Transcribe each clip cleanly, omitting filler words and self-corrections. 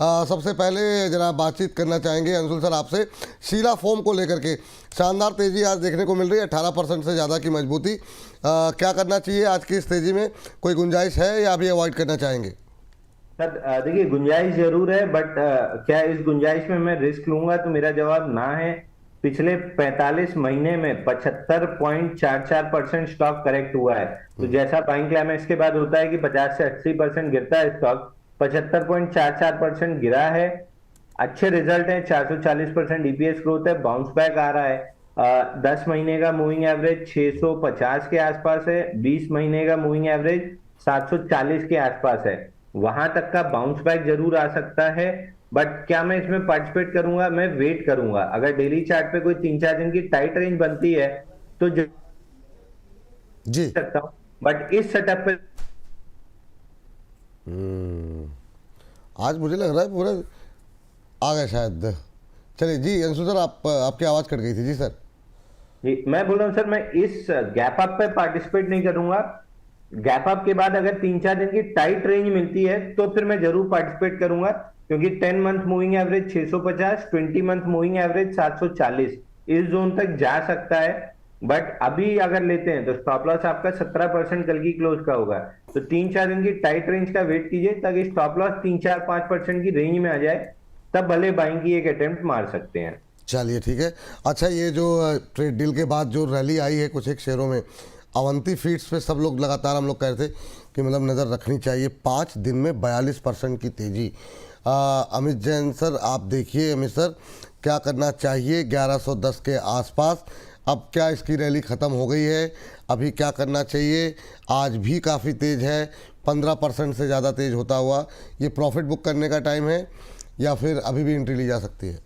सबसे पहले जरा बातचीत करना चाहेंगे अंशुल सर आपसे शीला फोम को लेकर के। शानदार तेजी आज देखने को मिल रही है, 18% से ज़्यादा की मजबूती। क्या करना चाहिए आज की इस तेजी में, कोई गुंजाइश है या अभी अवॉइड करना चाहेंगे? सर देखिए, गुंजाइश जरूर है, बट क्या इस गुंजाइश में मैं रिस्क लूंगा? तो मेरा जवाब ना है। पिछले 45 महीने में 75.44% स्टॉक करेक्ट हुआ है। तो जैसा बाइंग क्लाइमेक्स के बाद होता है कि 50 से 80% गिरता है स्टॉक, 75.44% गिरा है। अच्छे रिजल्ट है, 440% ईपीएस ग्रोथ है, बाउंस बैक आ रहा है। 10 महीने का मूविंग एवरेज 650 के आसपास है, 20 महीने का मूविंग एवरेज 740 के आसपास है। वहां तक का बाउंस बैक जरूर आ सकता है, बट क्या मैं इसमें पार्टिसिपेट करूंगा? मैं वेट करूंगा। अगर डेली चार्ट पे कोई 3-4 दिन की टाइट रेंज बनती है तो जी सकता हूं, बट इस सेटअप पे आज मुझे लग रहा है पूरा आ गए शायद। चलिए जी अंशुल सर, आपकी आवाज़ कट गई थी। जी सर। जी, मैं बोल रहा हूं सर, मैं इस गैप अप पे पार्टिसिपेट नहीं करूंगा। गैप अप के बाद अगर 3-4 दिन की टाइट रेंज मिलती है तो फिर मैं जरूर पार्टिसिपेट करूंगा, क्योंकि 10 month moving average 650, 20 month moving average 740 इस जोन तक जा सकता है। बट अभी अगर लेते हैं तो स्टॉप लॉस आपका 17% कल की क्लोज का होगा। तो 3-4 दिन की टाइट रेंज का वेट कीजिए ताकि स्टॉप लॉस 3-4-5% की रेंज में आ जाए, तब भले बाइंग की एक अटेम्प्ट मार सकते हैं। चलिए ठीक है। अच्छा, ये जो ट्रेड डील के बाद जो रैली आई है कुछ एक शेयरों में, अवंती फीड्स पे सब लोग लगातार हम लोग कह रहे थे कि मतलब नज़र रखनी चाहिए। 5 दिन में 42% की तेज़ी। अमित जैन सर आप देखिए, अमित सर क्या करना चाहिए 1110 के आसपास? अब क्या इसकी रैली ख़त्म हो गई है? अभी क्या करना चाहिए? आज भी काफ़ी तेज़ है, 15% से ज़्यादा तेज़ होता हुआ। ये प्रॉफिट बुक करने का टाइम है या फिर अभी भी एंट्री ली जा सकती है?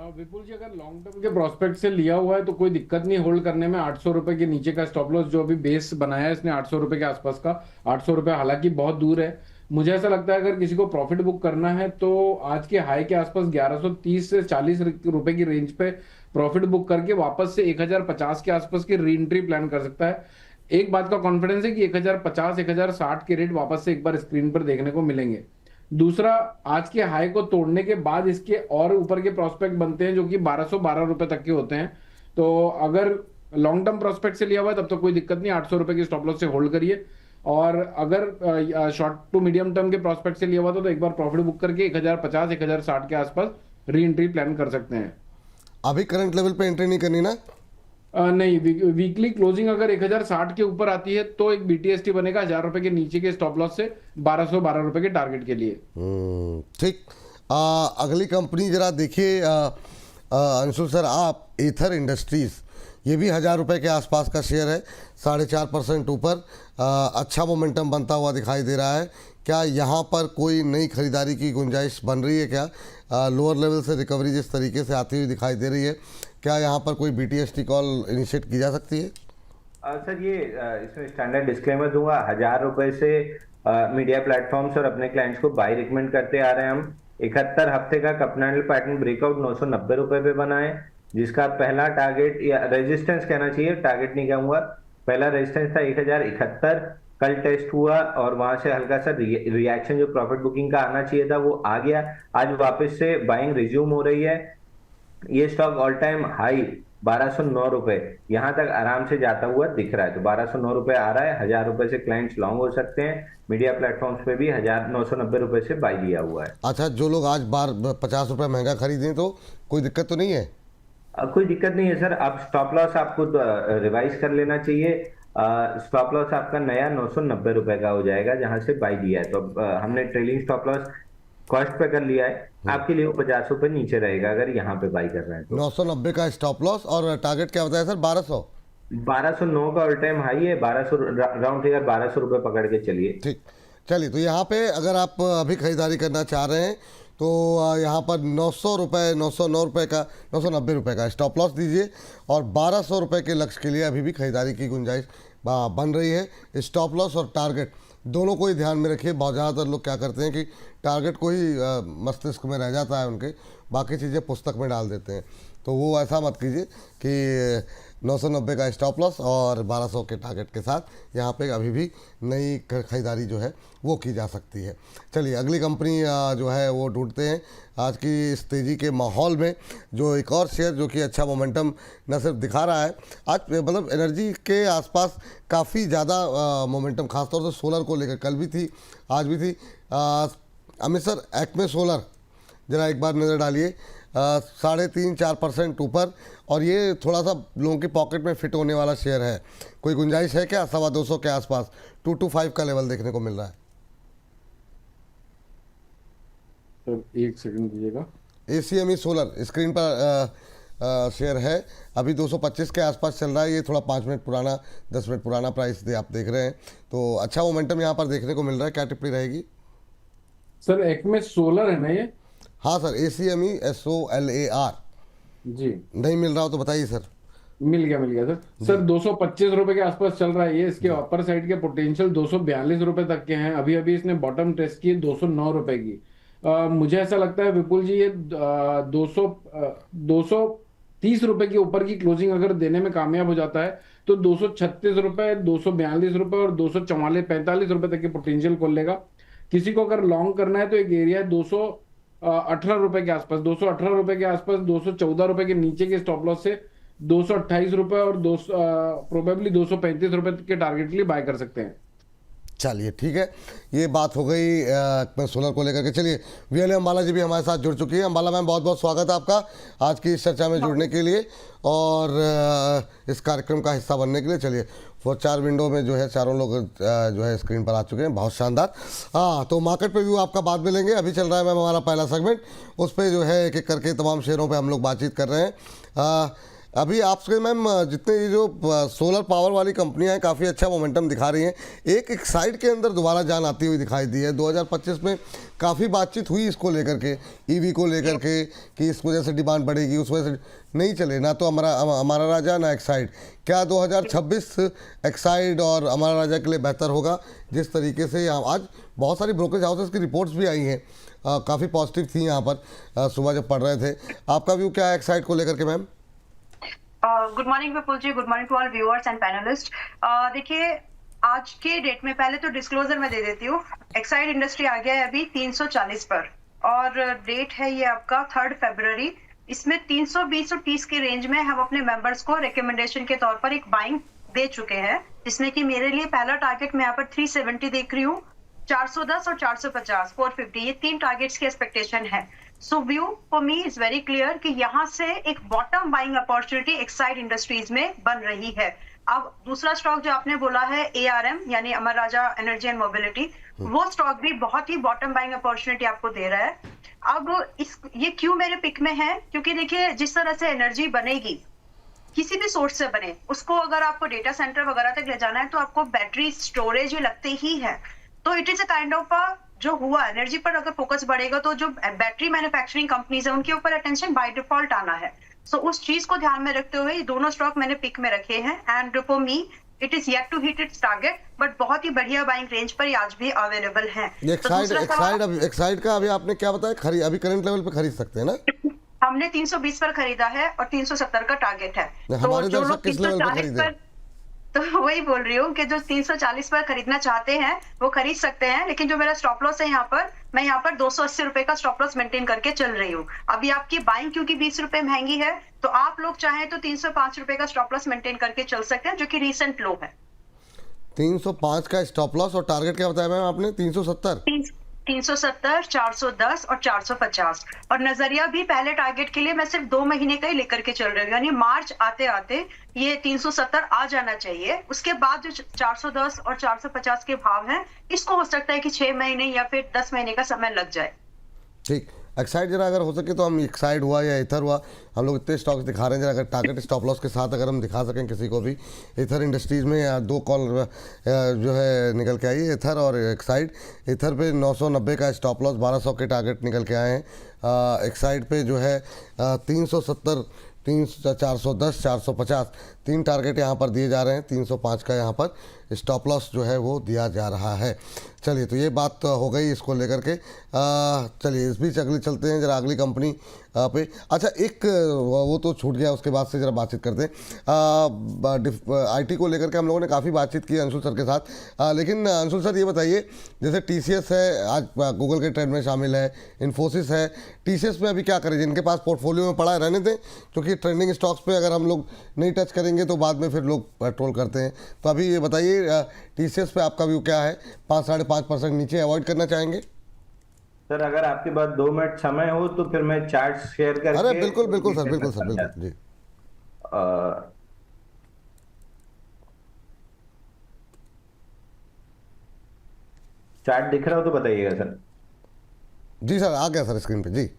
विपुल जी, अगर लॉन्ग टर्म के प्रोस्पेक्ट से लिया हुआ है तो कोई दिक्कत नहीं होल्ड करने में। 800 रुपए के नीचे का स्टॉप लॉस जो अभी बेस बनाया है इसने 800 रुपए के आसपास का, 800 रुपए हालांकि बहुत दूर है। मुझे ऐसा लगता है अगर किसी को प्रॉफिट बुक करना है तो आज के हाई के आसपास 1130 से 40 रुपए की रेंज पे प्रॉफिट बुक करके वापस से 1050 के आसपास की री एंट्री प्लान कर सकता है। एक बात का कॉन्फिडेंस है कि 1050 1060 के रेट वापस से एक बार स्क्रीन पर देखने को मिलेंगे। दूसरा, आज के हाई को तोड़ने के बाद इसके और ऊपर के प्रोस्पेक्ट बनते हैं जो कि 1212 रुपए तक के होते हैं। तो अगर लॉन्ग टर्म प्रोस्पेक्ट से लिया हुआ है तब तो कोई दिक्कत नहीं, 800 रुपए की स्टॉप लॉस से होल्ड करिए। और अगर शॉर्ट टू मीडियम टर्म के प्रोस्पेक्ट से लिया हुआ था तो एक बार प्रॉफिट बुक करके 1050 1060 के आसपास री एंट्री प्लान कर सकते हैं। अभी करंट लेवल पे एंट्री नहीं करनी ना? नहीं, वीकली क्लोजिंग अगर 1060 के ऊपर आती है तो एक बीटीएसटी बनेगा 1000 रुपए के नीचे के स्टॉप लॉस से 1212 रुपए के टारगेट के लिए। ठीक। अगली कंपनी जरा देखिए अंशुल सर आप, एथर इंडस्ट्रीज़, ये भी 1000 रुपये के आसपास का शेयर है, 4.5% ऊपर। अच्छा मोमेंटम बनता हुआ दिखाई दे रहा है। क्या यहाँ पर कोई नई खरीदारी की गुंजाइश बन रही है क्या? लोअर लेवल से रिकवरी जिस तरीके से आती हुई दिखाई दे रही है, क्या यहाँ पर कोई बीटीएसटी कॉल इनिशिएट की जा सकती है? सर ये इसमें स्टैंडर्ड डिस्क्लेमर दूंगा, 1000 रुपए से मीडिया प्लेटफॉर्म्स और अपने क्लाइंट्स को बाय रिकमेंड करते आ रहे हैं हम। 71 हफ्ते का कपनल पैटर्न ब्रेकआउट 990 रुपए पे बना है, जिसका पहला टारगेट या रेजिस्टेंस कहना चाहिए, टारगेट नहीं कहूंगा, पहला रेजिस्टेंस था 1071। कल टेस्ट हुआ और वहां से हल्का सा रिएक्शन जो प्रॉफिट बुकिंग का आना चाहिए था वो आ गया। आज वापस से बाइंग रिज्यूम हो रही है। ये स्टॉक ऑल टाइम हाई 1209 रुपए यहां तक आराम से जाता हुआ दिख रहा है। तो 1209 रुपए आ रहा है, 1000 रुपए से क्लाइंट्स लॉन्ग हो सकते हैं। मीडिया प्लेटफॉर्म्स पे भी 1990 रुपए से बाई लिया हुआ है। अच्छा, जो लोग आज बार 50 रुपये महंगा खरीदें तो कोई दिक्कत तो नहीं है? कोई दिक्कत नहीं है सर। अब स्टॉप लॉस आपको रिवाइज कर लेना चाहिए। स्टॉप लॉस आपका नया 990 रुपए का हो जाएगा जहां से बाई लिया है। तो हमने ट्रेलिंग स्टॉप लॉस कॉस्ट पे कर लिया है, आपके लिए वो 50 रुपए नीचे रहेगा अगर यहाँ पे बाई कर रहे हैं तो। 990 का स्टॉप लॉस और टारगेट क्या बताया सर? 1200? 1209 का ऑल टाइम हाई है, 1200 राउंड फिगर 1200 रुपए पकड़ के चलिए। ठीक। चलिए, तो यहाँ पे अगर आप अभी खरीदारी करना चाह रहे हैं तो यहाँ पर 900 रुपये, 909 रुपये का, 990 रुपये का स्टॉप लॉस दीजिए और 1200 रुपये के लक्ष्य के लिए अभी भी खरीदारी की गुंजाइश बन रही है। स्टॉप लॉस और टारगेट दोनों को ही ध्यान में रखिए। बहुत ज़्यादातर लोग क्या करते हैं कि टारगेट को ही मस्तिष्क में रह जाता है उनके, बाकी चीज़ें पुस्तक में डाल देते हैं। तो वो ऐसा मत कीजिए कि 990 का स्टॉप लॉस और 1200 के टारगेट के साथ यहाँ पे अभी भी नई खरीदारी जो है वो की जा सकती है। चलिए अगली कंपनी जो है वो ढूंढते हैं आज की इस तेज़ी के माहौल में। जो एक और शेयर जो कि अच्छा मोमेंटम न सिर्फ दिखा रहा है आज, मतलब एनर्जी के आसपास काफ़ी ज़्यादा मोमेंटम, खासतौर से सोलर को लेकर कल भी थी आज भी थी। अमित सर, एक्मे सोलर ज़रा एक बार नज़र डालिए, 3.5-4% ऊपर, और ये थोड़ा सा लोगों की पॉकेट में फिट होने वाला शेयर है। कोई गुंजाइश है क्या? 225 के आसपास 225 का लेवल देखने को मिल रहा है। सर एक सेकंड दीजिएगा। ACME सोलर स्क्रीन पर शेयर है, अभी 225 के आसपास चल रहा है। ये थोड़ा 5 मिनट पुराना 10 मिनट पुराना प्राइस आप देख रहे हैं, तो अच्छा मोमेंटम यहाँ पर देखने को मिल रहा है। क्या टिप्पणी रहेगी? सर एक्मे सोलर है ना ये? हाँ सर, ACME SOLAR। जी नहीं मिल रहा हो तो बताइए सर। मिल गया सर 225 रुपए के आसपास चल रहा है ये। इसके अपर साइड के पोटेंशियल 242 रुपए तक के हैं। अभी अभी इसने बॉटम टेस्ट की 209 रुपए की। मुझे ऐसा लगता है विपुल जी ये 230 रुपए के ऊपर की क्लोजिंग अगर देने में कामयाब हो जाता है तो 236 रुपए, 242 रुपए और 244-45 रुपए तक के पोटेंशियल खोल लेगा। किसी को अगर लॉन्ग करना है तो एक एरिया है 218 रुपए के आसपास, 218 रुपए के आसपास, 214 रुपए के नीचे के स्टॉप लॉस से 228 रुपए और 200 प्रोबेबली 235 रुपए के टारगेट के लिए बाय कर सकते हैं। चलिए ठीक है, ये बात हो गई सोलर को लेकर के। चलिए VL अंबाला जी भी हमारे साथ जुड़ चुकी है। अंबाला मैम, बहुत बहुत स्वागत है आपका आज की इस चर्चा में जुड़ने के लिए और इस कार्यक्रम का हिस्सा बनने के लिए। चलिए वो 4 विंडो में जो है चारों लोग जो है स्क्रीन पर आ चुके हैं, बहुत शानदार। हाँ, तो मार्केट पे व्यू आपका बाद में लेंगे। अभी चल रहा है मैम हमारा पहला सेगमेंट, उस पर जो है एक एक करके तमाम शेयरों पे हम लोग बातचीत कर रहे हैं। अभी आपसे मैम जितने ये जो सोलर पावर वाली कंपनियां हैं काफ़ी अच्छा मोमेंटम दिखा रही हैं। एक एक्साइड के अंदर दोबारा जान आती हुई दिखाई दी है। 2025 में काफ़ी बातचीत हुई इसको लेकर के, EV को लेकर के, कि इस वजह से डिमांड बढ़ेगी, उस वजह से नहीं चले ना तो हमारा राजा ना एक्साइड। क्या 2026 एक्साइड और हमारा राजा के लिए बेहतर होगा? जिस तरीके से यहाँ आज बहुत सारी ब्रोकरेज हाउसेस की रिपोर्ट्स भी आई हैं, काफ़ी पॉजिटिव थी यहाँ पर सुबह जब पढ़ रहे थे। आपका व्यू क्या है एक्साइड को लेकर के ma'am? Good morning Vipul ji, good morning to all viewers and panelists. देखिए आज के डेट में पहले तो डिस्क्लोजर मैं दे देती हूँ। एक्साइड इंडस्ट्री आ गया है अभी 340 पर और डेट है ये आपका 3 फरवरी। इसमें 320 और 30 के रेंज में हम अपने मेंबर्स को रिकमेंडेशन के तौर पर एक बाइंग दे चुके हैं, जिसमें कि मेरे लिए पहला टारगेट मैं यहाँ पर 370 देख रही हूँ, 410 और 450, 450, ये 3 टारगेट्स की एक्सपेक्टेशन है। सो view for me is very clear कि यहाँ से एक bottom buying opportunity Exide industries में बन रही है। अब दूसरा स्टॉक जो आपने बोला है ARM यानी अमर राजा एनर्जी एंड मोबिलिटी, वो स्टॉक भी बहुत ही बॉटम बाइंग अपॉर्चुनिटी आपको दे रहा है। अब ये क्यों मेरे पिक में है? क्योंकि देखिए जिस तरह से एनर्जी बनेगी किसी भी सोर्स से बने, उसको अगर आपको डेटा सेंटर वगैरह तक ले जाना है तो आपको बैटरी स्टोरेज ये लगते ही है। तो it is a kind of जो हुआ एनर्जी पर अगर फोकस बढ़ेगा तो जो बैटरी मैन्युफैक्चरिंग कंपनीज है उनके ऊपर अटेंशन बाय डिफॉल्ट आना है। सो उस चीज को ध्यान में रखते हुए ये दोनों स्टॉक मैंने पिक में रखे हैं and for me it is yet to hit its target, but बहुत ही बढ़िया बाइंग रेंज पर ये आज भी अवेलेबल है। एक्साइड का अभी आपने क्या बताया, अभी करंट लेवल पे खरीद सकते हैं ना? हमने 320 पर खरीदा है और 370 का टारगेट है। हमारे दर्शक किस लेवल पे खरीदे? तो वही बोल रही हूँ कि जो 340 पर खरीदना चाहते हैं वो खरीद सकते हैं, लेकिन जो मेरा स्टॉप लॉस है यहाँ पर, मैं यहाँ पर 280 रुपए का स्टॉप लॉस मेंटेन करके चल रही हूँ। अभी आपकी बाइंग क्योंकि 20 रुपए महंगी है तो आप लोग चाहें तो 305 रुपए का स्टॉप लॉस मेंटेन करके चल सकते हैं, जो कि रीसेंट लो है। 305 का स्टॉप लॉस और टारगेट क्या बताया मैम आपने? 370, 370, 410 और 450। और नजरिया भी पहले टारगेट के लिए मैं सिर्फ 2 महीने का ही लेकर के चल रही हूँ, यानी मार्च आते आते ये 370 आ जाना चाहिए। उसके बाद जो 410 और 450 के भाव हैं, इसको हो सकता है कि 6 महीने या फिर 10 महीने का समय लग जाए। ठीक। एक्साइड जरा अगर हो सके तो हम एक्साइड हुआ या इथर हुआ, हम लोग इतने स्टॉक्स दिखा रहे हैं, जरा अगर टारगेट स्टॉप लॉस के साथ अगर हम दिखा सकें किसी को भी। इथर इंडस्ट्रीज़ में 2 कॉल जो है निकल के आई है, इथर और एक्साइड। इथर पे 990 का स्टॉप लॉस, 1200 के टारगेट निकल के आए हैं। एक्साइड पे जो है 370, 410, 450 3 टारगेट यहाँ पर दिए जा रहे हैं। 305 का यहाँ पर स्टॉप लॉस जो है वो दिया जा रहा है। चलिए, तो ये बात तो हो गई इसको लेकर के। चलिए, इस बीच अगली चलते हैं जरा अगली कंपनी पे। अच्छा, एक वो तो छूट गया, उसके बाद से जरा बातचीत करते हैं। आईटी को लेकर के हम लोगों ने काफ़ी बातचीत की अंशुल सर के साथ, लेकिन अंशुल सर ये बताइए, जैसे टीसीएस है आज गूगल के ट्रेंड में शामिल है, इन्फोसिस है, टीसीएस में अभी क्या करें? जिनके पास पोर्टफोलियो में पड़ा है रहने दें, क्योंकि ट्रेंडिंग स्टॉक्स पे अगर हम लोग नहीं टच करेंगे तो बाद में फिर लोग ट्रोल करते हैं। तो अभी ये बताइए, टीसीएस पे आपका व्यू क्या है? 5-5.5% नीचे अवॉइड करना चाहेंगे? सर, अगर आपके पास 2 मिनट समय हो तो फिर मैं चार्ट शेयर करके। अरे बिल्कुल बिल्कुल सर, बिल्कुल सर, बिल्कुल जी। चार्ट दिख रहा हो तो बताइएगा सर। जी सर, आ गया सर स्क्रीन पे जी।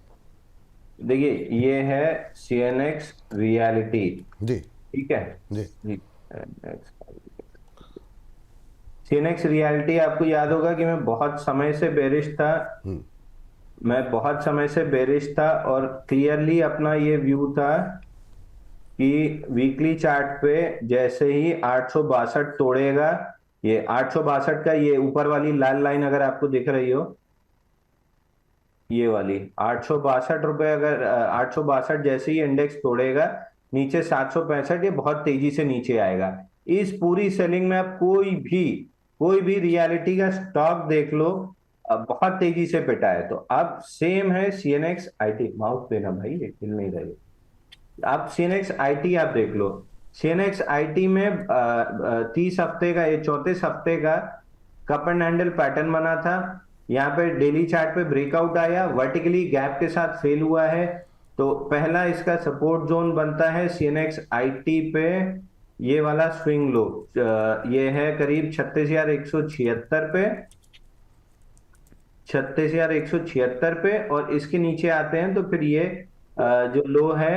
देखिए, ये है सीएनएक्स रियलिटी, जी ठीक है जी जी। सीएनएक्स रियलिटी, आपको याद होगा कि मैं बहुत समय से बेरिश था। और क्लियरली अपना ये व्यू था कि वीकली चार्ट पे जैसे ही 862 तोड़ेगा, ये 862 का ये ऊपर वाली लाल लाइन अगर आपको दिख रही हो, ये वाली 862 रुपए, अगर 862 जैसे ही इंडेक्स तोड़ेगा, नीचे 765, ये बहुत तेजी से नीचे आएगा। इस पूरी सेलिंग में आप कोई भी रियलिटी का स्टॉक देख लो, बहुत तेजी से पिटा है। तो अब सेम है सीएनएक्स आईटी। माउस पे ना भाई, ये हिल नहीं रही। आप सीएनएक्स आईटी आप देख लो। सीएनएक्स आईटी में 30 हफ्ते का, ये 34 हफ्ते का कप एंड हैंडल पैटर्न बना था। यहाँ पे डेली चार्ट पे ब्रेकआउट आया, वर्टिकली गैप के साथ फेल हुआ है। तो पहला इसका सपोर्ट जोन बनता है सीएनएक्स आईटी पे, ये वाला स्विंग लो, ये है करीब 36,176 पे, 36,176 पे। और इसके नीचे आते हैं तो फिर ये जो लो है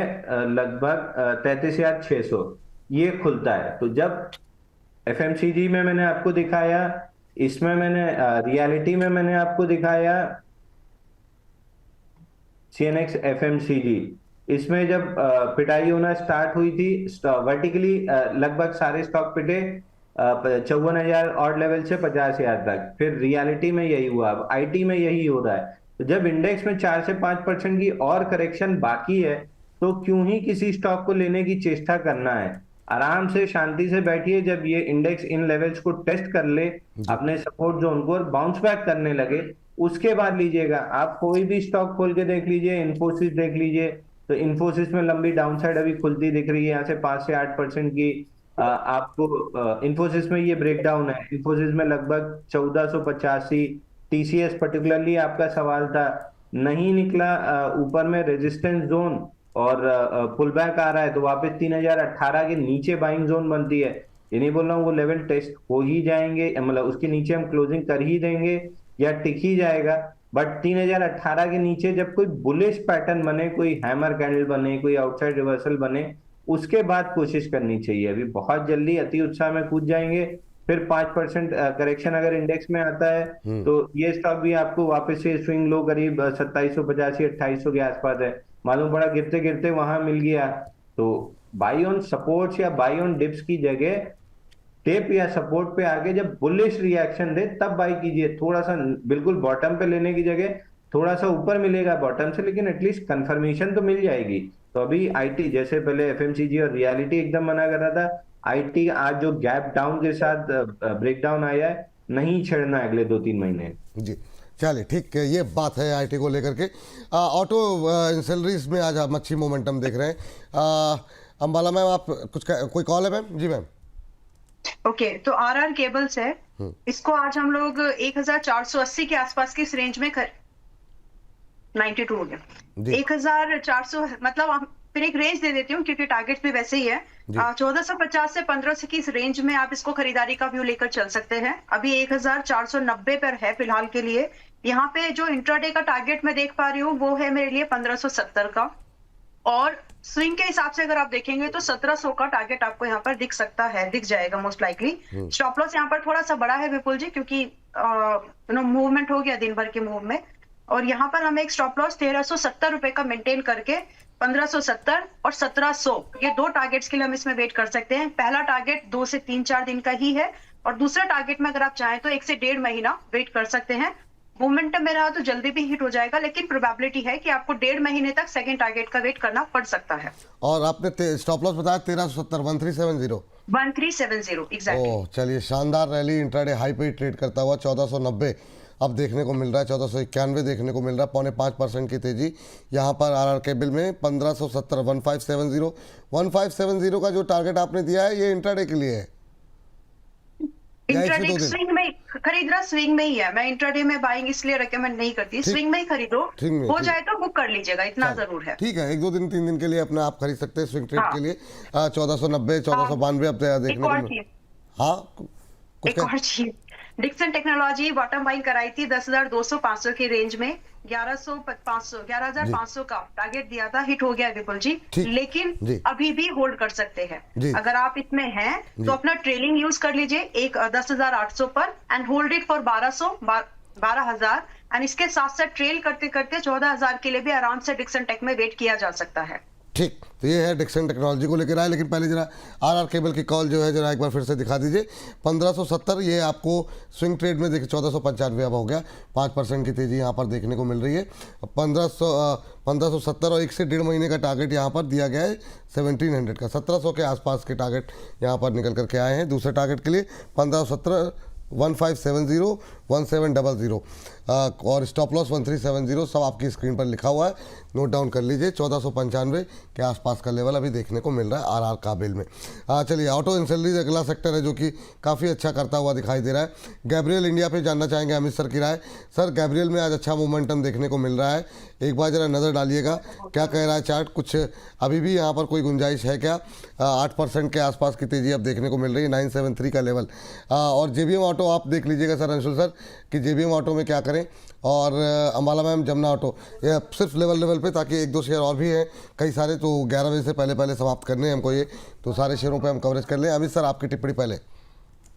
लगभग 33,600, ये खुलता है। तो जब एफएमसीजी में मैंने आपको दिखाया, इसमें मैंने रियलिटी में मैंने आपको दिखाया सीएनएक्स एफएमसीजी, इसमें जब पिटाई होना स्टार्ट हुई थी वर्टिकली, लगभग सारे स्टॉक पिटे 54,000 ऑड लेवल से 50,000 तक। फिर रियलिटी में यही हुआ, अब आईटी में यही हो रहा है। तो जब इंडेक्स में 4 से 5% की और करेक्शन बाकी है, तो क्यों ही किसी स्टॉक को लेने की चेष्टा करना है? आराम से शांति से बैठिए, जब ये इंडेक्स इन लेवल्स को टेस्ट कर ले, अपने सपोर्ट जोन को, और बाउंस बैक करने लगे, उसके बाद लीजिएगा। आप कोई भी स्टॉक खोल के देख लीजिए, इन्फोसिस देख लीजिए, तो इन्फोसिस में लंबी डाउनसाइड अभी खुलती दिख रही है, यहाँ से 5 से 8% की आपको इन्फोसिस में ये ब्रेकडाउन है। इन्फोसिस में लगभग 1485, टीसीएस पर्टिकुलरली आपका सवाल था, नहीं निकला ऊपर में रेजिस्टेंस जोन, और पुल बैक आ रहा है, तो वापस 3018 के नीचे बाइंग जोन बनती है। ये नहीं बोल रहा हूँ वो लेवल टेस्ट हो ही जाएंगे, मतलब उसके नीचे हम क्लोजिंग कर ही देंगे या टिक ही जाएगा, बट 3018 के नीचे जब कोई बुलिश पैटर्न बने, कोई हैमर कैंडल बने, कोई आउटसाइड रिवर्सल बने, उसके बाद कोशिश करनी चाहिए। अभी बहुत जल्दी अति उत्साह में कूद जाएंगे, फिर 5% करेक्शन अगर इंडेक्स में आता है तो ये स्टॉक भी आपको वापस से स्विंग लो करीब 2785 2800 के आसपास है। मालूम पड़ा गिरते गिरते वहां मिल गया, तो बाई ऑन सपोर्ट्स या बाई ऑन डिप्स की जगह टेप या सपोर्ट पे आके जब बुलिश रिएक्शन दे तब बाई कीजिए। थोड़ा सा बिल्कुल बॉटम पे लेने की जगह थोड़ा सा ऊपर मिलेगा बॉटम से, लेकिन एटलीस्ट कंफर्मेशन तो मिल जाएगी। तो अभी आईटी, जैसे पहले एफएमसीजी और रियलिटी एकदम मना कर रहा था, आईटी आज जो गैप डाउन के साथ ब्रेकडाउन आया है, नहीं छेड़ना अगले 2-3 महीने। जी चलिए, ठीक है, ये बात है आईटी को लेकर के। ऑटो इंसलरीज में आज आप अच्छी मोमेंटम देख रहे हैं। अंबाला मैम, आप कोई कॉल है मैम? जी मैम। ओके, तो आरआर केबल्स है, इसको आज हम लोग 1480 के आसपास की इस रेंज में 92 हो गया, 1400, मतलब फिर एक रेंज दे देती हूँ क्योंकि टारगेट भी वैसे ही है। 1450 से 1500 की इस रेंज में आप इसको खरीदारी का व्यू लेकर चल सकते हैं। अभी 1490 पर है फिलहाल के लिए। यहाँ पे जो इंट्राडे का टारगेट मैं देख पा रही हूँ वो है मेरे लिए 1570 का, और स्विंग के हिसाब से अगर आप देखेंगे तो 1700 का टारगेट आपको यहाँ पर दिख सकता है, दिख जाएगा मोस्ट लाइकली। स्टॉप लॉस यहाँ पर थोड़ा सा बड़ा है विपुल जी, क्योंकि मूवमेंट हो गया दिन भर के मूव में, और यहाँ पर हमें एक स्टॉप लॉस 1370 रुपए का मेंटेन करके 1570 और 1700, ये 2 टारगेट्स के लिए हम इसमें वेट कर सकते हैं। पहला टारगेट 2 से 3-4 दिन का ही है, और दूसरा टारगेट में अगर आप चाहें तो 1 से 1.5 महीना वेट कर सकते हैं। मोमेंटम में रहा तो जल्दी भी हिट हो जाएगा, लेकिन प्रोबेबिलिटी है कि आपको 1.5 महीने तक सेकंड टारगेट का वेट करना पड़ सकता है। और आपने स्टॉप लॉस बताया 1370 1370। 1370 एग्जैक्टली। ओह चलिए, शानदार रैली, इंट्राडे हाई पे ट्रेड करता हुआ 1490 अब देखने को मिल रहा है, 1491 देखने को मिल रहा है, 0.5% की तेजी यहाँ पर आरआर केबल में। 1570 1570 का जो टारगेट आपने दिया है ये इंट्राडे के लिए है या 1 से 2 इंट्राडे दिन? स्विंग में खरीदना, स्विंग में ही है। मैं इंट्राडे में बाइंग इसलिए रेकमेंड नहीं करती, स्विंग में ही खरीदो, स्विंग में, हो ठीक। जाए तो बुक कर लीजिएगा, इतना जरूर है। ठीक है, 1 2 दिन 3 दिन के लिए अपना आप खरीद सकते हैं स्विंग ट्रेड हाँ। के लिए। 1490 1492 अब देखने एक को और मिल। चीज, हाँ कुछ एक और चीज, डिक्सन टेक्नोलॉजी बॉटम बाइंग कराई थी 10,200 500 की रेंज में, 11,500 का टारगेट दिया था, हिट हो गया विपुल जी, ठीक। लेकिन जी। अभी भी होल्ड कर सकते हैं। जी। अगर आप इसमें हैं जी। तो अपना ट्रेलिंग यूज कर लीजिए एक 10,800 पर and hold it for 12,000 and इसके साथ साथ ट्रेल करते करते 14,000 के लिए भी आराम से डिक्सन टेक में वेट किया जा सकता है। ठीक, तो ये है डिक्सन टेक्नोलॉजी को लेकर आए। लेकिन पहले जरा आरआर केबल की कॉल जो है जरा एक बार फिर से दिखा दीजिए। 1570 ये आपको स्विंग ट्रेड में देखिए 1495 अब हो गया, 5% की तेजी यहाँ पर देखने को मिल रही है। 1570 और 1 से 1.5 महीने का टारगेट यहाँ पर दिया गया है 1700 का, 1700 के आसपास के टारगेट यहाँ पर निकल करके आए हैं। दूसरे टारगेट के लिए 1570 1570 1700 और स्टॉप लॉस 1370 सब आपकी स्क्रीन पर लिखा हुआ है, नोट डाउन कर लीजिए। 1495 के आसपास का लेवल अभी देखने को मिल रहा है आरआर काबिल में। चलिए, ऑटो इंसल्रीज अगला सेक्टर है जो कि काफ़ी अच्छा करता हुआ दिखाई दे रहा है। गैब्रियल इंडिया पे जानना चाहेंगे अमित सर की राय। सर, गैब्रियल में आज अच्छा मोमेंटम देखने को मिल रहा है, एक बार जरा नज़र डालिएगा क्या कह रहा है चार्ट, कुछ अभी भी यहाँ पर कोई गुंजाइश है क्या? 8% के आसपास की तेज़ी अब देखने को मिल रही है, 973 का लेवल। और जेबीएम ऑटो आप देख लीजिएगा सर, अंशुल सर, कि जेबीएम ऑटो में क्या करें। और अंबाला मैम, जमुना ऑटो, ये सिर्फ लेवल पे, ताकि 1 2 शेयर और भी हैं कई सारे, तो 11 बजे से पहले समाप्त करने हैं हमको ये, तो सारे शेयरों पे हम कवरेज कर लें। अमित सर, आपकी टिप्पणी पहले।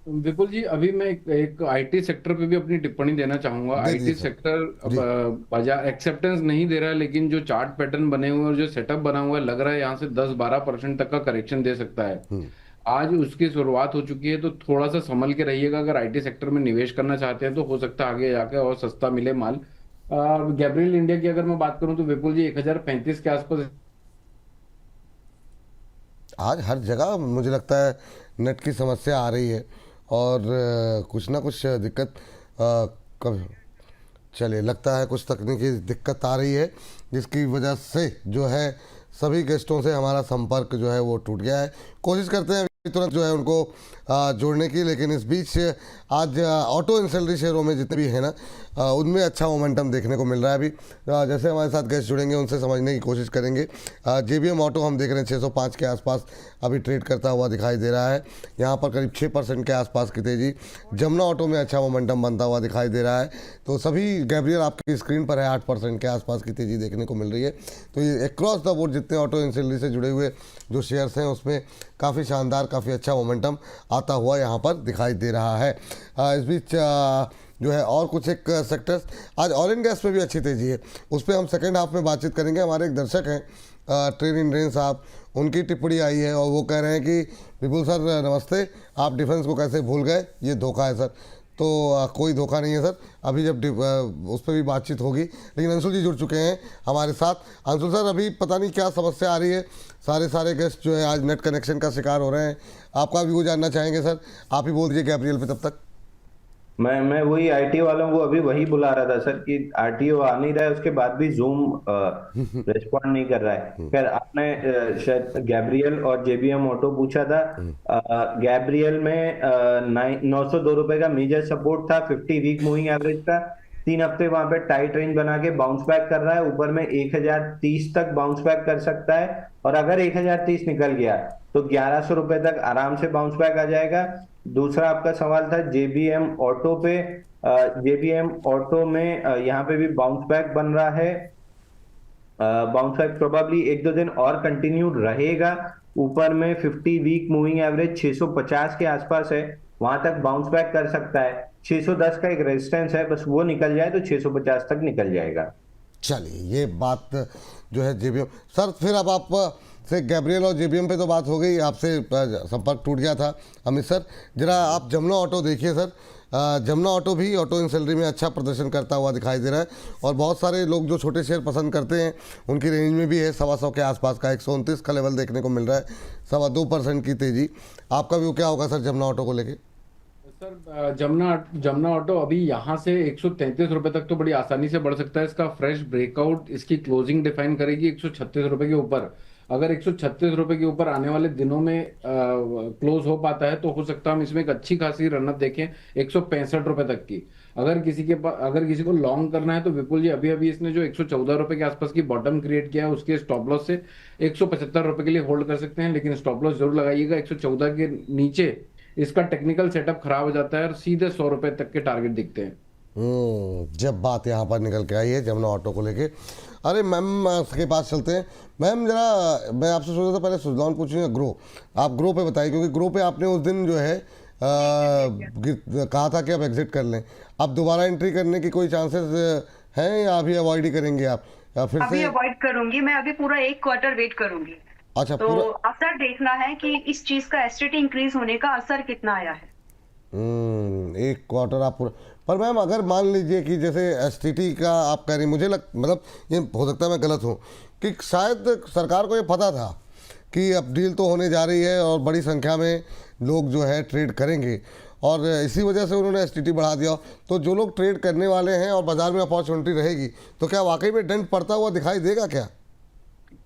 विपुल जी, अभी मैं एक आईटी सेक्टर पे भी अपनी टिप्पणी देना चाहूंगा। दे दीजिए आईटी सर। सेक्टर बाजार एक्सेप्टेंस नहीं दे रहा है, लेकिन जो चार्ट पैटर्न बने हुए और जो सेटअप बना हुआ है, लग रहा है यहाँ से 10-12% तक का करेक्शन दे सकता है। आज उसकी शुरुआत हो चुकी है, तो थोड़ा सा संभल के रहिएगा। अगर आईटी सेक्टर में निवेश करना चाहते हैं तो हो सकता है आगे जाके और सस्ता मिले माल। गैब्रियल इंडिया की अगर मैं बात करूं तो विपुल जी 1035 के आसपास आज हर जगह मुझे लगता है नेट की समस्या आ रही है और कुछ ना कुछ दिक्कत कब, चलिए, लगता है कुछ तकनीकी दिक्कत आ रही है जिसकी वजह से जो है सभी गेस्टों से हमारा संपर्क जो है वो टूट गया है। कोशिश करते हैं तुरंत जो है उनको जोड़ने की, लेकिन इस बीच आज ऑटो इंसल्ट्री शेयरों में जितने भी है ना उनमें अच्छा मोमेंटम देखने को मिल रहा है। अभी जैसे हमारे साथ गेस्ट जुड़ेंगे उनसे समझने की कोशिश करेंगे। जेबीएम ऑटो हम देख रहे हैं 605 के आसपास अभी ट्रेड करता हुआ दिखाई दे रहा है, यहाँ पर करीब 6% के आसपास की तेज़ी। जमुना ऑटो में अच्छा मोमेंटम बनता हुआ दिखाई दे रहा है। तो सभी गैब्रियल आपकी स्क्रीन पर है, 8% के आसपास की तेज़ी देखने को मिल रही है। तो ये अक्रॉस द बोर्ड जितने ऑटो इंसल्ट्री से जुड़े हुए जो शेयर्स हैं उसमें काफ़ी शानदार, काफ़ी अच्छा मोमेंटम आता हुआ यहाँ पर दिखाई दे रहा है। इस बीच जो है और कुछ एक सेक्टर्स, आज ऑयल एंड गैस में भी अच्छी तेज़ी है, उस पर हम सेकंड हाफ में बातचीत करेंगे। हमारे एक दर्शक हैं ट्रेन इंडियन साहब, उनकी टिप्पणी आई है और वो कह रहे हैं कि विपुल सर नमस्ते, आप डिफेंस को कैसे भूल गए, ये धोखा है सर। तो कोई धोखा नहीं है सर, अभी जब उस पर भी बातचीत होगी। लेकिन अंशुल जी जुड़ चुके हैं हमारे साथ। अंशुल सर, अभी पता नहीं क्या समस्या आ रही है, सारे गेस्ट जो है आज नेट कनेक्शन का शिकार हो रहे हैं, आपका भी वो जानना चाहेंगे सर। आप ही बोल दीजिए गैब्रियल पे तब तक। मैं वही आईटी वालों को अभी वही बुला रहा था सर कि आरटीओ आ नहीं रहा है, उसके बाद भी जूम रिस्पॉन्ड नहीं कर रहा है। खैर, आपने शायद गैब्रियल और जेबीएम ऑटो पूछा था। गैब्रियल में 902 रुपए का मेजर सपोर्ट था, 50 वीक मूविंग एवरेज का। 3 हफ्ते वहां पे टाइट रेंज बना के बाउंस बैक कर रहा है, ऊपर में 1030 तक बाउंस बैक कर सकता है। और अगर 1030 निकल गया तो 1100 रुपए तक आराम से बाउंस बैक आ जाएगा। दूसरा आपका सवाल था जेबीएम ऑटो पे। जेबीएम ऑटो में यहाँ पे भी बाउंस बैक बन रहा है। बाउंस बैक प्रोबेबली 1-2 दिन और कंटिन्यू रहेगा। ऊपर में 50 वीक मूविंग एवरेज 650 के आसपास है, वहां तक बाउंस बैक कर सकता है। 610 का एक रेजिस्टेंस है, बस वो निकल जाए तो 650 तक निकल जाएगा। चलिए, ये बात जो है जेबीएम सर, फिर अब आप से गैब्रियल और जेबीएम पे तो बात हो गई, आपसे संपर्क टूट गया था। अमित सर, जरा आप जमुना ऑटो देखिए सर। जमुना ऑटो भी ऑटो इन सैलरी में अच्छा प्रदर्शन करता हुआ दिखाई दे रहा है, और बहुत सारे लोग जो छोटे शेयर पसंद करते हैं उनकी रेंज में भी है 125 के आसपास का 129 का लेवल देखने को मिल रहा है, 2.25% की तेजी। आपका व्यू क्या होगा सर जमुना ऑटो को लेके? सर जमुना ऑटो अभी यहाँ से 133 रुपए तक तो बड़ी आसानी से बढ़ सकता है। इसका फ्रेश ब्रेकआउट इसकी क्लोजिंग डिफाइन करेगी 136 रुपए के ऊपर। अगर 136 रुपए के ऊपर आने वाले दिनों में क्लोज हो पाता है तो हो सकता है हम इसमें एक अच्छी खासी रनअप देखें 165 रुपए तक की। अगर किसी को लॉन्ग करना है तो विपुल जी अभी अभी इसने जो 114 रुपए के आसपास की बॉटम क्रिएट किया है उसके स्टॉप लॉस से 175 रुपए के लिए होल्ड कर सकते हैं, लेकिन स्टॉप लॉस जरूर लगाइएगा 114 के नीचे। इसका टेक्निकल सेटअप खराब हो जाता है और सीधे 100 रुपए तक के टारगेट दिखते हैं। जब बात यहाँ पर निकल के आई है जमुना ऑटो को लेके। अरे मैम के पास चलते हैं। मैम जरा मैं आपसे सोच रहा था पहले सुजलॉन पूछूंगा ग्रो, आप ग्रो पे बताइए, क्योंकि ग्रो पे आपने उस दिन जो है कहा था कि आप एग्जिट कर लें। अब दोबारा एंट्री करने की कोई चांसेस हैं या अभी अवॉइड ही करेंगे आप, या फिर अभी से? अवॉइड करूंगी मैं, अभी पूरा 1 क्वार्टर वेट करूंगी। अच्छा, तो पूरा असर देखना है कि इस चीज का एसटीटी इंक्रीज होने का असर कितना आया है। 1 क्वार्टर आप पूरा। पर मैम अगर मान लीजिए कि जैसे एसटीटी का आप कह रही, मतलब ये हो सकता है मैं गलत हूँ, कि शायद सरकार को ये पता था कि अब डील तो होने जा रही है और बड़ी संख्या में लोग जो है ट्रेड करेंगे, और इसी वजह से उन्होंने एसटीटी बढ़ा दिया। तो जो लोग ट्रेड करने वाले हैं और बाजार में अपॉर्चुनिटी रहेगी, तो क्या वाकई में डेंट पड़ता हुआ दिखाई देगा क्या?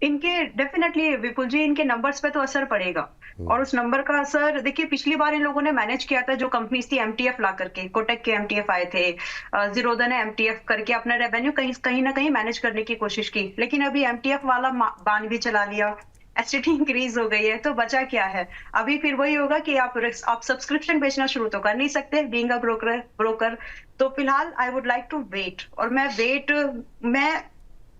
इनके डेफिनेटली विपुल जी, इनके नंबर्स पे तो असर पड़ेगा, और उस नंबर का असर देखिए, पिछली बार इन लोगों ने मैनेज किया था, जो कंपनीज थी एमटीएफ ला करके, कोटक के एमटीएफ आए थे, जीरोधा ने एमटीएफ करके अपना रेवेन्यू कहीं ना कहीं मैनेज करने की कोशिश की, लेकिन अभी एमटीएफ वाला बान भी चला लिया, एसटीटी इंक्रीज हो गई है, तो बचा क्या है? अभी फिर वही होगा कि आप सब्सक्रिप्शन बेचना शुरू तो कर नहीं सकते बीइंग अ ब्रोकर। तो फिलहाल I would like to wait, और मैं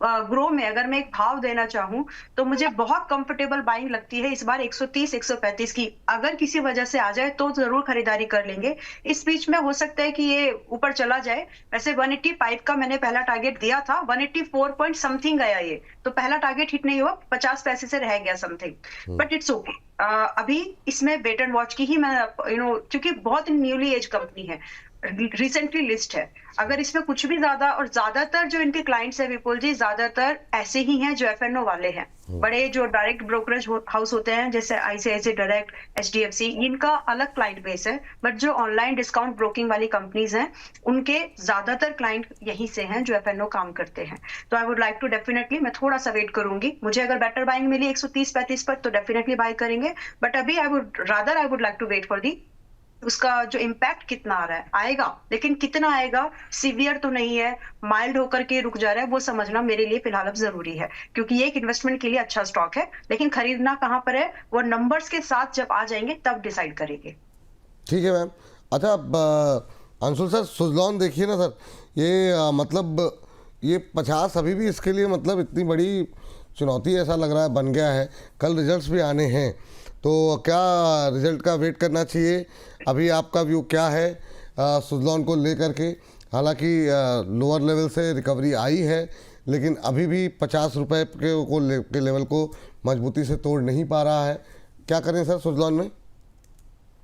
ग्रो में अगर मैं एक भाव देना चाहूं तो मुझे बहुत कंफर्टेबल बाइंग लगती है इस बार 130 135 की। अगर किसी वजह से आ जाए तो जरूर खरीदारी कर लेंगे। इस बीच में हो सकता है कि ये ऊपर चला जाए। वैसे 185 का मैंने पहला टारगेट दिया था, 184 पॉइंट समथिंग गया ये, तो पहला टारगेट हिट नहीं हुआ, 50 पैसे से रह गया समथिंग, बट इट्स ओके। अभी इसमें वेट एंड वॉच की ही मैं क्योंकि बहुत न्यूली एज कंपनी है, रिसेंटली लिस्ट है, अगर इसमें कुछ भी ज्यादा, और ज्यादातर जो इनके क्लाइंट्स है विपुल जी, ज्यादातर ऐसे ही हैं जो एफएनओ वाले हैं, बड़े जो डायरेक्ट ब्रोकरेज हाउस होते हैं जैसे आईसीआईसीआई डायरेक्ट, एचडीएफसी, इनका अलग क्लाइंट बेस है, बट जो ऑनलाइन डिस्काउंट ब्रोकिंग वाली कंपनीज हैं उनके ज्यादातर क्लाइंट यहीं से हैं जो एफएनओ काम करते हैं। तो I would like to definitely, मैं थोड़ा सा वेट करूंगी, मुझे अगर बेटर बाइंग मिली 130-35 पर तो डेफिनेटली बाय करेंगे, बट अभी I would like to wait for the उसका जो इम्पैक्ट कितना आ रहा है, आएगा, लेकिन कितना आएगा, सीवियर तो नहीं है, माइल्ड होकर के रुक जा रहा है, वो समझना मेरे लिए फिलहाल अब जरूरी है, क्योंकि ये एक इन्वेस्टमेंट के लिए अच्छा स्टॉक है, लेकिन खरीदना कहाँ पर है वो नंबर्स के साथ जब आ जाएंगे तब डिसाइड करेंगे। ठीक है मैम। अच्छा अंशुल सर, सुजलॉन देखिए ना सर, ये मतलब ये 50 अभी भी इसके लिए मतलब इतनी बड़ी चुनौती ऐसा लग रहा है बन गया है। कल रिजल्ट्स भी आने हैं, तो क्या रिजल्ट का वेट करना चाहिए? अभी आपका व्यू क्या है सुजलॉन को लेकर के? हालांकि लोअर लेवल से रिकवरी आई है, लेकिन अभी भी 50 रुपये के लेवल को मजबूती से तोड़ नहीं पा रहा है। क्या करें सर सुजलॉन में?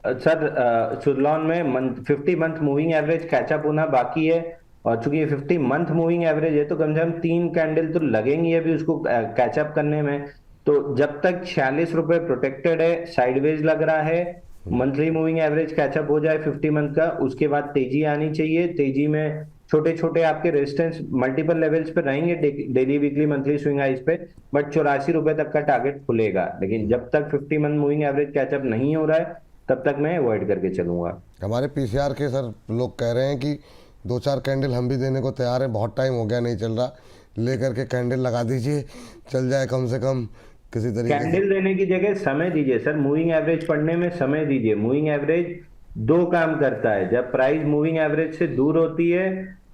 सर सुजलॉन में 50 मंथ मूविंग एवरेज कैचअप होना बाकी है, और चूंकि ये 50 मंथ मूविंग एवरेज है तो कम से कम 3 कैंडल तो लगेंगी अभी उसको कैचअप करने में। तो जब तक 46 रुपए प्रोटेक्टेड है, साइडवेज लग रहा है, मंथली मूविंग एवरेज कैचअप हो जाए 50 मंथ का, उसके बाद तेजी आनी चाहिए। तेजी में छोटे छोटे आपके रेजिस्टेंस मल्टीपल लेवल्स पे रहेंगे, डेली वीकली मंथली स्विंग हाइस पे, बट 84 रुपए तक का टारगेट खुलेगा। लेकिन जब तक 50 मंथ मूविंग एवरेज कैचअप नहीं हो रहा है तब तक मैं अवॉइड करके चलूंगा। हमारे पीसीआर के सर लोग कह रहे हैं कि 2-4 कैंडल हम भी देने को तैयार हैं, बहुत टाइम हो गया नहीं चल रहा, लेकर के कैंडल लगा दीजिए, चल जाए कम से कम किसी तरीके से। कैंडल देने की जगह समय दीजिए सर, मूविंग एवरेज पढ़ने में समय दीजिए। मूविंग एवरेज 2 काम करता है, जब प्राइस मूविंग एवरेज से दूर होती है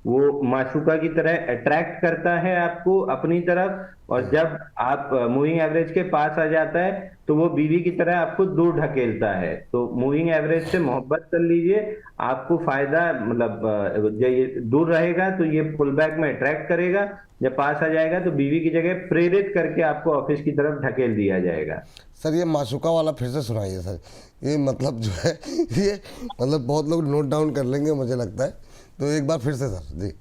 वो माशूका की तरह अट्रैक्ट करता है आपको अपनी तरफ, और जब आप मूविंग एवरेज के पास आ जाता है तो वो बीवी की तरह आपको दूर ढकेलता है। तो मूविंग एवरेज से मोहब्बत कर लीजिए, आपको फायदा मतलब जब ये दूर रहेगा तो ये पुल बैक में अट्रैक्ट करेगा, जब पास आ जाएगा तो बीवी की जगह प्रेरित करके आपको ऑफिस की तरफ ढकेल दिया जाएगा। सर ये माशूका वाला फिर से सुनाइए सर, ये मतलब जो है ये मतलब बहुत लोग नोट डाउन कर लेंगे मुझे लगता है, तो एक बार फिर से सर जी।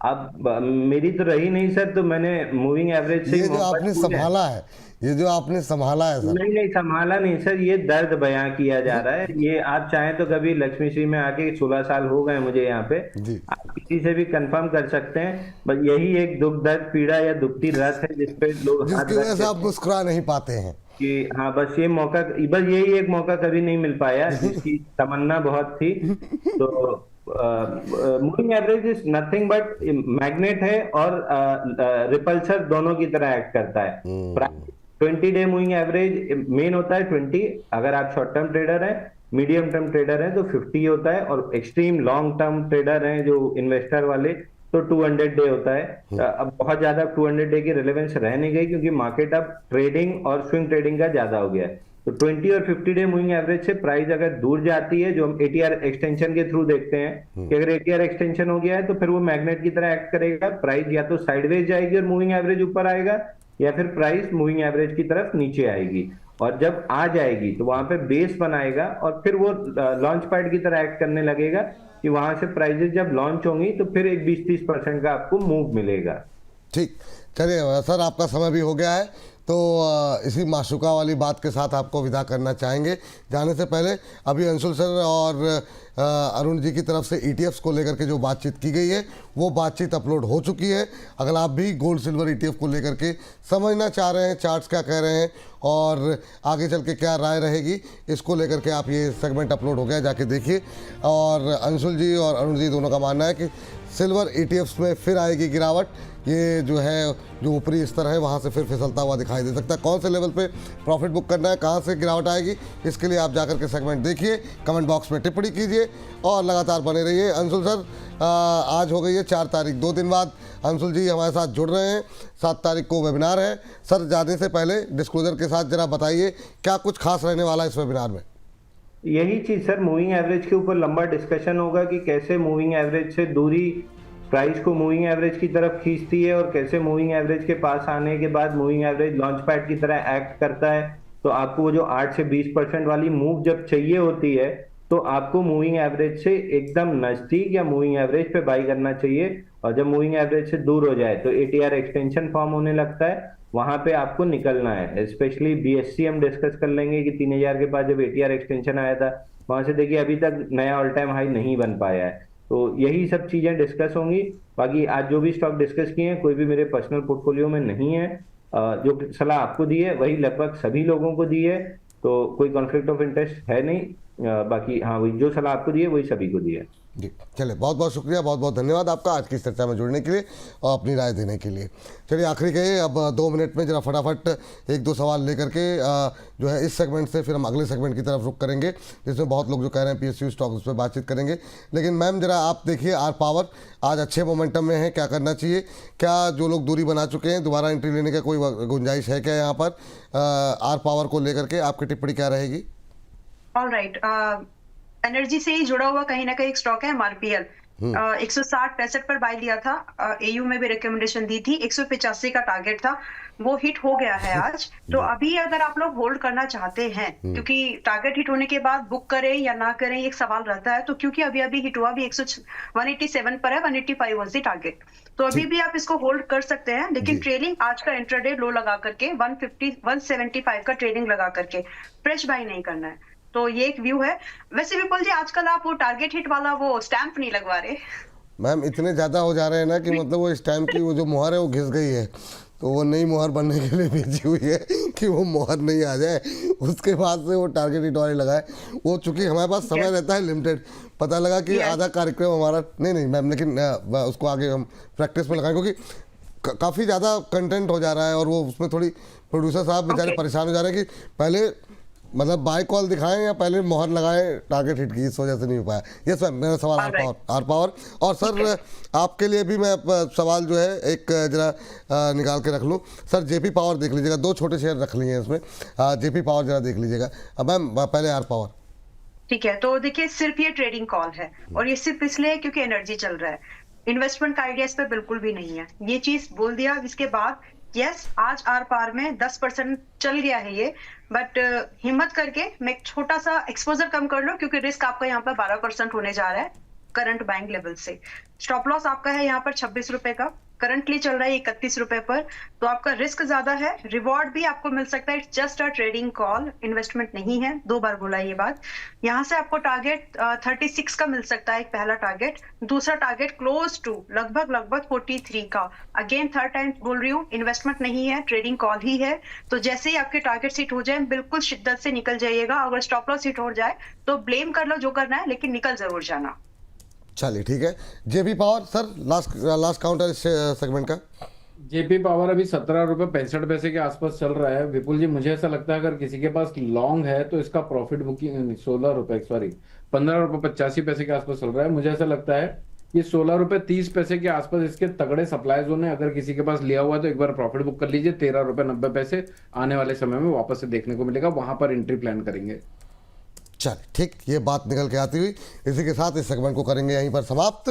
अब मेरी तो रही नहीं सर, तो मैंने मूविंग एवरेज से ये ही जो मोहब्बत आपने की है। संभाला है, ये जो आपने संभाला है सर। नहीं नहीं, संभाला नहीं सर, ये दर्द बयां किया जा रहा है। ये आप चाहें तो कभी लक्ष्मी श्री में आके 16 साल हो गए मुझे यहाँ पे, जी आप किसी से भी कंफर्म कर सकते हैं। बस यही एक दुख दर्द पीड़ा या दुखती रत है जिसपे लोग हाथ जिसकी वजह रख से आप के मुस्कुरा नहीं पाते हैं। कि हाँ बस ये मौका, बस यही एक मौका कभी नहीं मिल पाया जिसकी तमन्ना बहुत थी। तो moving average is nothing but magnet है और रिपल्सर दोनों की तरह एक्ट करता है। 20 डे मूविंग एवरेज मेन होता है 20, अगर आप शॉर्ट टर्म ट्रेडर हैं, मीडियम टर्म ट्रेडर हैं तो 50 होता है, और एक्सट्रीम लॉन्ग टर्म ट्रेडर हैं जो इन्वेस्टर वाले तो 200 डे होता है। अब बहुत ज्यादा 200 डे की रिलेवेंस रह नहीं गई क्योंकि मार्केट अब ट्रेडिंग और स्विंग ट्रेडिंग का ज्यादा हो गया है। तो 20 और 50 डे मूविंग एवरेज से प्राइस अगर दूर जाती है, जो हम एटीआर एक्सटेंशन के थ्रू देखते हैं कि अगर एटीआर एक्सटेंशन हो गया है तो फिर वो मैग्नेट की तरह एक्ट करेगा, प्राइस या तो साइडवेज जाएगी और मूविंग एवरेज ऊपर आएगा, या फिर प्राइस मूविंग एवरेज की तरफ नीचे आएगी। और जब आ जाएगी तो वहां पे बेस बनाएगा और फिर वो लॉन्च पैड की तरह एक्ट करने लगेगा कि वहां से प्राइजेस जब लॉन्च होंगी तो फिर एक 20-30% का आपको मूव मिलेगा। ठीक, चलिए सर आपका समय भी हो गया है, तो इसी माशूका वाली बात के साथ आपको विदा करना चाहेंगे। जाने से पहले अभी अंशुल सर और अरुण जी की तरफ से ETFs को लेकर के जो बातचीत की गई है वो बातचीत अपलोड हो चुकी है। अगर आप भी गोल्ड सिल्वर ETF को लेकर के समझना चाह रहे हैं, चार्ट्स क्या कह रहे हैं और आगे चल के क्या राय रहेगी, इसको लेकर के आप ये सेगमेंट अपलोड हो गया, जाके देखिए। और अंशुल जी और अरुण जी दोनों का मानना है कि सिल्वर ETFs में फिर आएगी गिरावट, ये जो है जो ऊपरी स्तर है वहाँ से फिर फिसलता हुआ दिखाई दे सकता है। कौन से लेवल पे प्रॉफिट बुक करना है, कहाँ से गिरावट आएगी, इसके लिए आप जाकर के सेगमेंट देखिए, कमेंट बॉक्स में टिप्पणी कीजिए और लगातार बने रहिए। अंशुल सर आज हो गई है 4 तारीख, 2 दिन बाद अंशुल जी हमारे साथ जुड़ रहे हैं। 7 तारीख को वेबिनार है। सर जाने से पहले डिस्क्लोजर के साथ जरा बताइए क्या कुछ खास रहने वाला है इस वेबिनार में। यही चीज सर, मूविंग एवरेज के ऊपर लंबा डिस्कशन होगा कि कैसे मूविंग एवरेज से दूरी प्राइस को मूविंग एवरेज की तरफ खींचती है और कैसे मूविंग एवरेज के पास आने के बाद मूविंग एवरेज लॉन्च पैड की तरह एक्ट करता है। तो आपको वो जो 8 से 20% वाली मूव जब चाहिए होती है तो आपको मूविंग एवरेज से एकदम नजदीक या मूविंग एवरेज पे बाई करना चाहिए, और जब मूविंग एवरेज से दूर हो जाए तो एटीआर एक्सटेंशन फॉर्म होने लगता है, वहां पे आपको निकलना है। स्पेशली BSC हम डिस्कस कर लेंगे कि 3000 के पास जब एटीआर एक्सटेंशन आया था वहां से देखिए अभी तक नया ऑल टाइम हाई नहीं बन पाया है। तो यही सब चीजें डिस्कस होंगी। बाकी आज जो भी स्टॉक डिस्कस किए हैं कोई भी मेरे पर्सनल पोर्टफोलियो में नहीं है। जो सलाह आपको दी है वही लगभग सभी लोगों को दी है, तो कोई कॉन्फ्लिक्ट ऑफ इंटरेस्ट है नहीं। बाकी हाँ, वही जो सलाह आपको दी है वही सभी को दी है। जी चलिए, बहुत बहुत शुक्रिया, बहुत बहुत धन्यवाद आपका आज की इस चर्चा में जुड़ने के लिए और अपनी राय देने के लिए। चलिए आखिरी कहे, अब 2 मिनट में जरा फटाफट 1-2 सवाल लेकर के जो है इस सेगमेंट से फिर हम अगले सेगमेंट की तरफ रुख करेंगे, जिसमें बहुत लोग जो कह रहे हैं PSU स्टॉक उस पर बातचीत करेंगे। लेकिन मैम जरा आप देखिए, आर पावर आज अच्छे मोमेंटम में है, क्या करना चाहिए? क्या जो लोग दूरी बना चुके हैं दोबारा एंट्री लेने का कोई गुंजाइश है क्या यहाँ पर? आर पावर को लेकर के आपकी टिप्पणी क्या रहेगी? ऑलराइट, एनर्जी से ही जुड़ा हुआ कहीं ना कहीं एक स्टॉक है MRPL। 160-65 पर बाय लिया था, AU में भी रिकमेंडेशन दी थी, 185 का टारगेट था, वो हिट हो गया है आज। तो अभी अगर आप लोग होल्ड करना चाहते हैं, क्योंकि टारगेट हिट होने के बाद बुक करें या ना करें एक सवाल रहता है, तो क्योंकि अभी हिट हुआ भी 187 पर है, 185 वाज द टारगेट, तो अभी भी आप इसको होल्ड कर सकते हैं। लेकिन ट्रेडिंग आज का इंट्राडे लो लगा करके 150-175 का ट्रेडिंग लगा करके फ्रेश बाय नहीं करना है। तो ये एक व्यू है। वैसे विपुल जी आजकल आप वो टारगेट हिट वाला वो स्टैंप नहीं लगवा रहे। मैम इतने ज़्यादा हो जा रहे हैं ना कि मतलब वो स्टैंप की वो जो मुहर है वो घिस गई है, तो वो नई मुहर बनने के लिए भेजी हुई है कि वो मुहर नहीं आ जाए, उसके बाद से वो टारगेट हिट वाले लगाए। वो चूंकि हमारे पास समय रहता है लिमिटेड, पता लगा कि आधा कार्यक्रम हमारा नहीं मैम, लेकिन उसको आगे हम प्रैक्टिस में लगाएं क्योंकि काफ़ी ज़्यादा कंटेंट हो जा रहा है और वो उसमें थोड़ी प्रोड्यूसर साहब बेचारे परेशान हो जा रहे हैं कि पहले मतलब बाय कॉल दिखाएं या पहले मोहर लगाएं, टारगेट हिट की इस वजह से नहीं हो पाया। ये सर मेरा सवाल आर पावर। और सर आपके लिए भी मैं सवाल जो है एक जरा निकाल के रख लूं। सर जेपी पावर देख लीजिएगा, 2 छोटे शेयर रख लिए हैं इसमें, जेपी पावर जरा देख लीजिएगा। अब मैम पहले आर पावर। ठीक है, तो देखिए सिर्फ ये ट्रेडिंग कॉल है और ये सिर्फ इसलिए क्योंकि एनर्जी चल रहा है, इन्वेस्टमेंट का आइडिया इस पे बिल्कुल भी नहीं है। ये चीज बोल दिया इसके बाद यस आज आर पार में 10% चल गया है ये, बट हिम्मत करके मैं एक छोटा सा एक्सपोजर कम कर लो क्योंकि रिस्क आपका यहाँ पर 12% होने जा रहा है करंट बैंक लेवल से। स्टॉप लॉस आपका है यहाँ पर 26 रुपए का, करंटली चल रहा है 31 रुपए पर, तो आपका रिस्क ज्यादा है, रिवॉर्ड भी आपको मिल सकता है। It's just a trading call, investment नहीं है, 2 बार बोला ये बात। यहाँ से आपको टारगेट 36 का मिल सकता है, एक पहला टारगेट। दूसरा टारगेट क्लोज टू लगभग 43 का। अगेन थर्ड टाइम बोल रही हूँ, इन्वेस्टमेंट नहीं है, ट्रेडिंग कॉल ही है। तो जैसे ही आपके टारगेट हिट हो जाए बिल्कुल शिद्दत से निकल जाइएगा। अगर स्टॉप लॉस हिट हो जाए तो ब्लेम कर लो जो करना है, लेकिन निकल जरूर जाना। चलिए ठीक है। JP power sir last counter इस सेगमेंट का। जेपी पावर अभी 17 रुपये 65 पैसे के आसपास चल रहा है। विपुल जी मुझे ऐसा लगता है अगर किसी के पास लॉन्ग है तो इसका प्रॉफिट बुकिंग 16 रुपए सॉरी 15 रुपये 85 पैसे के आसपास चल रहा है। मुझे ऐसा लगता है कि 16 रुपये 30 पैसे के आसपास इसके तगड़े सप्लाई जोन है। अगर किसी के पास लिया हुआ है तो एक बार प्रॉफिट बुक कर लीजिए। 13 रुपये 90 पैसे आने वाले समय में वापस से देखने को मिलेगा, वहां पर एंट्री प्लान करेंगे। चल ठीक, ये बात निकल के आती हुई इसी के साथ इस सेगमेंट को करेंगे यहीं पर समाप्त।